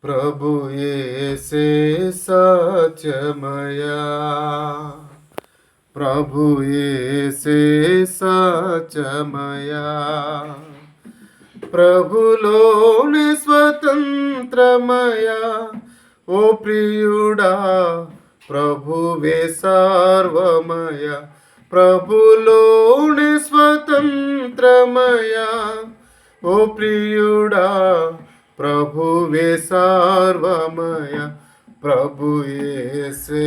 ప్రభు యేసే సత్యమయా, ప్రభు యేసే సత్యమయా, ప్రభులోని స్వతంత్రమయా, ఓ ప్రియుడా ప్రభువే సర్వమయ, ప్రభులోని స్వతంత్రమయా, ఓ ప్రియుడా ప్రభువే సర్వమయ, ప్రభు యేసే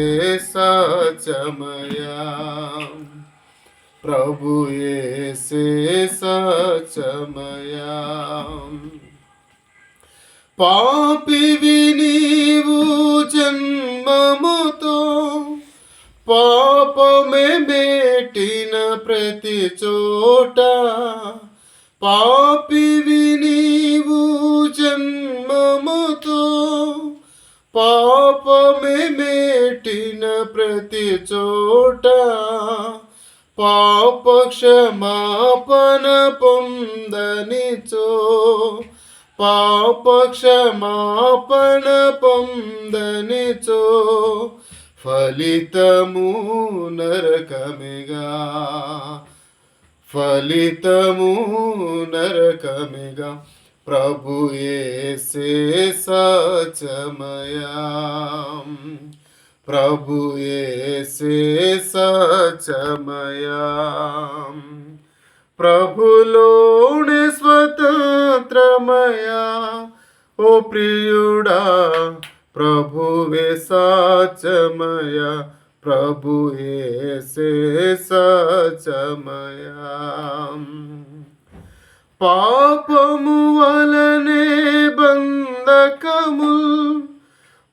సత్యమయా, ప్రభు యేసే సత్యమయా. పాపివి నీవు జన్మముతో, పాపమే మేటిన ప్రతి చోట, పాపివి నీవు జన్మముతో, పాపమే మేటిన ప్రతి చోట, పాప క్షమాపణ పొందనిచో, పాప క్షమాపణ పొందనిచో, ఫలితము నరకమిగా, ఫలితము నరకమిగా, ప్రభు యేసే సత్యమయా, ప్రభు యేసే సత్యమయా, ప్రభులోని స్వతంత్రమయా, ఓ ప్రియుడా ప్రభువే సత్యమయా, ప్రభు యేసే సత్యమయా. పాపము వలనే బంధకముల్,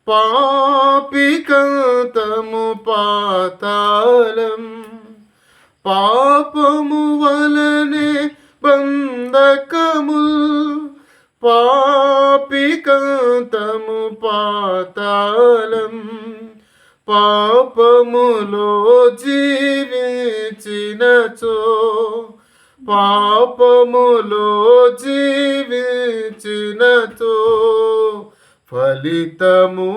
పాపికంతము పాతాళం, పాపము వలనే బంధకముల్, పాపికంతము పాతాళం, పాపములో జీవించినచో, పాపములో జీవించినచో, ఫలితము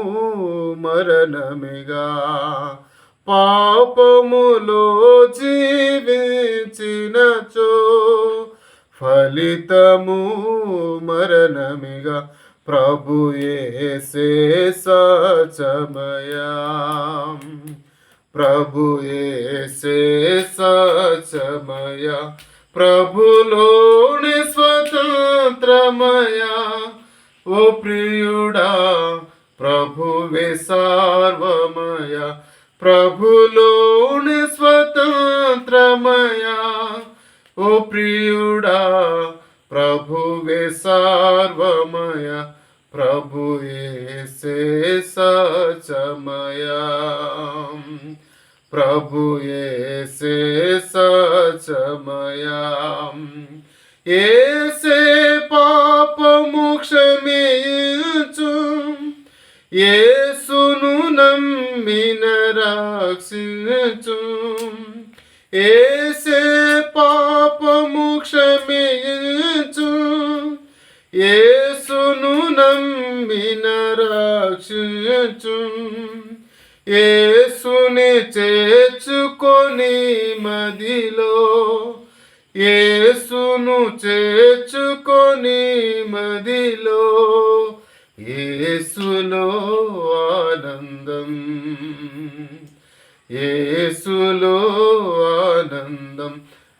మరణమిగా, పాపములో జీవించినచో, ఫలితము మరణమిగా, ప్రభు యేసే సత్యమయా, ప్రభు యేసే సత్యమయా, ప్రభులోని స్వతంత్రమయా, ఓ ప్రియుడా ప్రభువే సర్వమయ, ప్రభులోని స్వతంత్రమయా, ఓ ప్రియుడా ప్రభువే సర్వమయ, ప్రభు యేసే సత్యమయా, ప్రభు యేసే సత్యమయా. యేసే పాపము క్షమించు, యేసును నమ్మిన రక్షించు, యేసే పాపము క్షమించు, యేసును నమ్మిన రక్షించు, యేసుని చేర్చుకొని మదిలో, యేసును చేర్చుకొని మదిలో, యేసులో ఆనందం, యేసులో ఆనందం,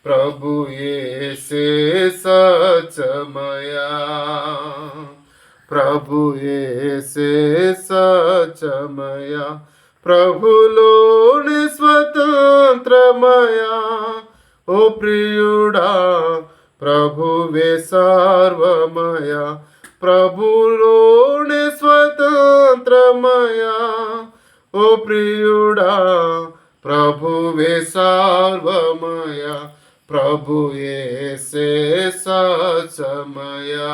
ప్రభు యేసే సత్యమయా, ప్రభు యేసే సత్యమయా, ప్రభులోని స్వతంత్రమయా, ఓ ప్రియుడా ప్రభువే సర్వమయా, ప్రభులోని స్వతంత్రమయా, ఓ ప్రియుడా ప్రభువే సర్వమయ, ప్రభు యేసే సత్యమయా.